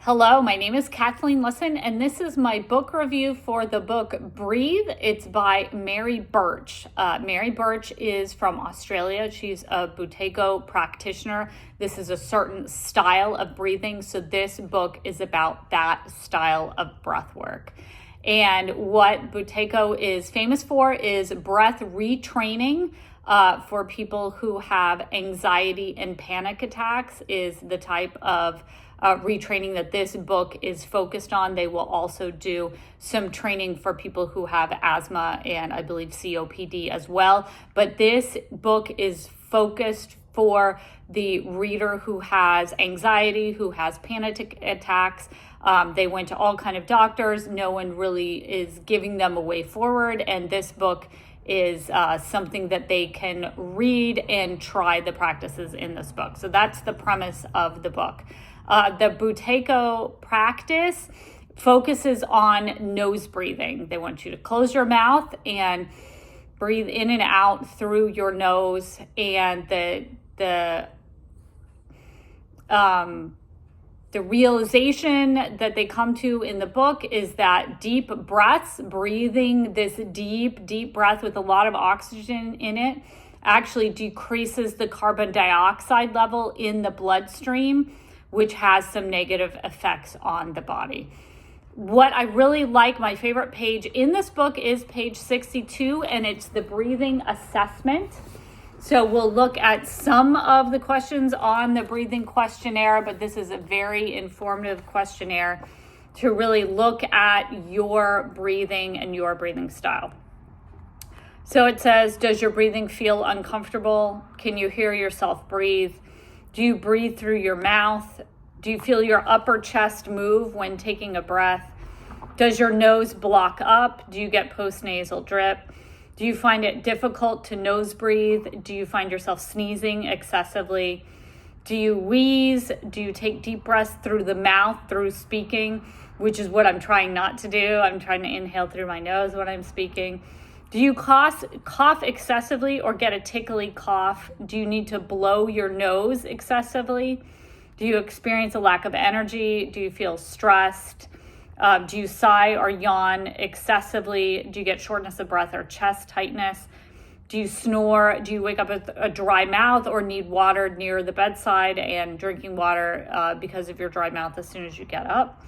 Hello, my name is Kathleen Lisson, and this is my book review for the book Breathe. It's by Mary Birch. Mary Birch is from Australia. She's a Buteyko practitioner. This is a certain style of breathing, so this book is about that style of breath work. And what Buteyko is famous for is breath retraining for people who have anxiety and panic attacks is the type of retraining that this book is focused on. They will also do some training for people who have asthma and I believe COPD as well. But this book is focused for the reader who has anxiety, who has panic attacks. They went to all kind of doctors. No one really is giving them a way forward. And this book is something that they can read and try the practices in this book. So that's the premise of the book. The Buteyko practice focuses on nose breathing. They want you to close your mouth and breathe in and out through your nose. And the realization that they come to in the book is that deep breaths, breathing this deep breath with a lot of oxygen in it, actually decreases the carbon dioxide level in the bloodstream, which has some negative effects on the body. What I really like, my favorite page in this book is page 62, and it's the breathing assessment. So we'll look at some of the questions on the breathing questionnaire, but this is a very informative questionnaire to really look at your breathing and your breathing style. So it says, does your breathing feel uncomfortable? Can you hear yourself breathe? Do you breathe through your mouth? Do you feel your upper chest move when taking a breath? Does your nose block up? Do you get postnasal drip? Do you find it difficult to nose breathe? Do you find yourself sneezing excessively? Do you wheeze? Do you take deep breaths through the mouth through speaking, which is what I'm trying not to do. I'm trying to inhale through my nose when I'm speaking. Do you cough excessively or get a tickly cough? Do you need to blow your nose excessively? Do you experience a lack of energy? Do you feel stressed? Do you sigh or yawn excessively? Do you get shortness of breath or chest tightness? Do you snore? Do you wake up with a dry mouth or need water near the bedside and drinking water because of your dry mouth as soon as you get up?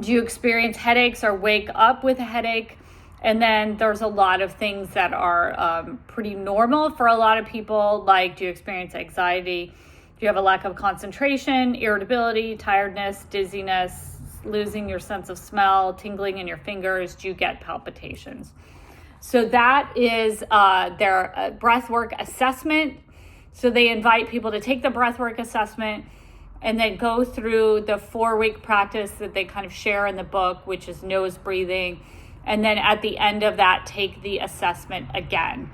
Do you experience headaches or wake up with a headache? And then there's a lot of things that are pretty normal for a lot of people, like do you experience anxiety? Do you have a lack of concentration, irritability, tiredness, dizziness, losing your sense of smell, tingling in your fingers? Do you get palpitations? So that is their breathwork assessment. So they invite people to take the breathwork assessment and then go through the 4-week practice that they kind of share in the book, which is nose breathing. And then at the end of that, take the assessment again.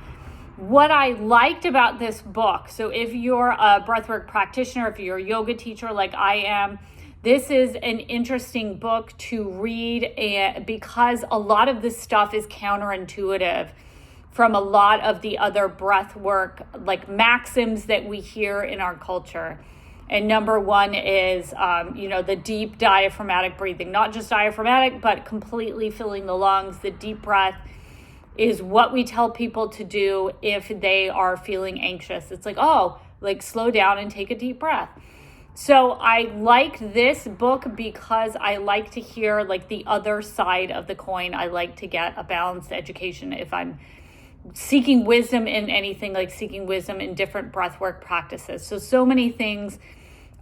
What I liked about this book, so if you're a breathwork practitioner, if you're a yoga teacher like I am, this is an interesting book to read because a lot of this stuff is counterintuitive from a lot of the other breathwork like maxims that we hear in our culture. And number one is, the deep diaphragmatic breathing, not just diaphragmatic, but completely filling the lungs. The deep breath is what we tell people to do if they are feeling anxious. It's like, slow down and take a deep breath. So I like this book because I like to hear like the other side of the coin. I like to get a balanced education if I'm seeking wisdom in anything, like seeking wisdom in different breathwork practices. So many things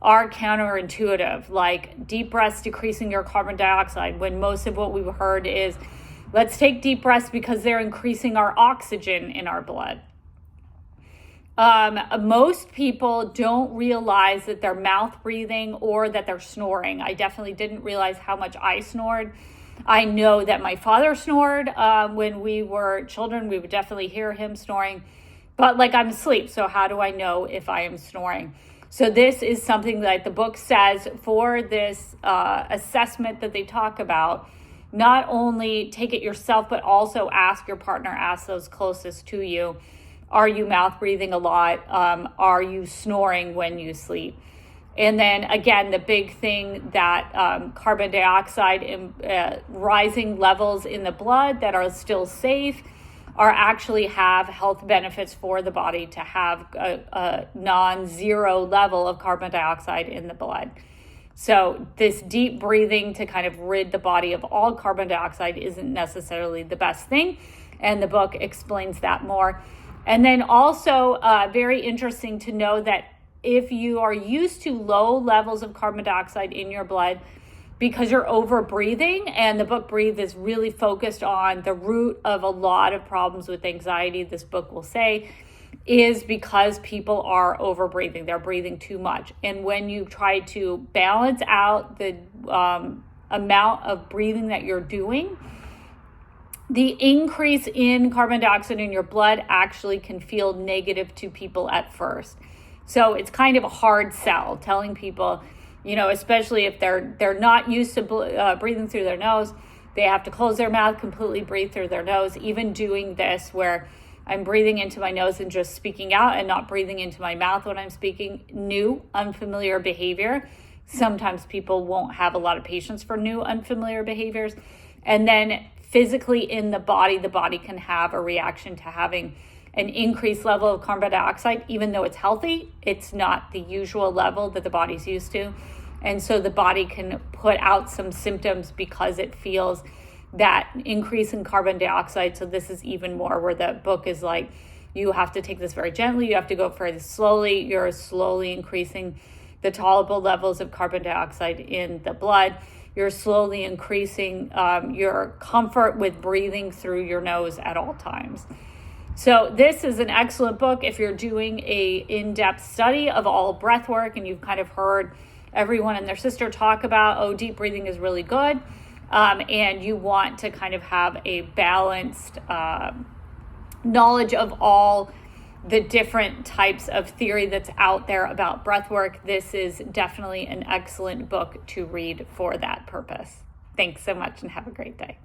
are counterintuitive, like deep breaths decreasing your carbon dioxide, when most of what we've heard is let's take deep breaths because they're increasing our oxygen in our blood. Most people don't realize that they're mouth breathing or that they're snoring. I definitely didn't realize how much I snored. I know that my father snored when we were children. We would definitely hear him snoring, but I'm asleep. So how do I know if I am snoring? So this is something that the book says for this assessment that they talk about. Not only take it yourself, but also ask your partner, ask those closest to you. Are you mouth breathing a lot? Are you snoring when you sleep? And then again, the big thing that carbon dioxide and rising levels in the blood that are still safe are actually have health benefits for the body to have a non-zero level of carbon dioxide in the blood. So this deep breathing to kind of rid the body of all carbon dioxide isn't necessarily the best thing. And the book explains that more. And then also very interesting to know that if you are used to low levels of carbon dioxide in your blood because you're over breathing, and the book Breathe is really focused on the root of a lot of problems with anxiety, this book will say, is because people are over breathing. They're breathing too much. And when you try to balance out the amount of breathing that you're doing, the increase in carbon dioxide in your blood actually can feel negative to people at first. So it's kind of a hard sell telling people, especially if they're not used to breathing through their nose, they have to close their mouth, completely breathe through their nose. Even doing this where I'm breathing into my nose and just speaking out and not breathing into my mouth when I'm speaking, new, unfamiliar behavior. Sometimes people won't have a lot of patience for new, unfamiliar behaviors. And then physically in the body can have a reaction to having an increased level of carbon dioxide. Even though it's healthy, it's not the usual level that the body's used to. And so the body can put out some symptoms because it feels that increase in carbon dioxide. So this is even more where the book is like, you have to take this very gently. You have to go very slowly. You're slowly increasing the tolerable levels of carbon dioxide in the blood. You're slowly increasing your comfort with breathing through your nose at all times. So this is an excellent book if you're doing a in-depth study of all breath work and you've kind of heard everyone and their sister talk about, deep breathing is really good. And you want to kind of have a balanced knowledge of all the different types of theory that's out there about breath work. This is definitely an excellent book to read for that purpose. Thanks so much and have a great day.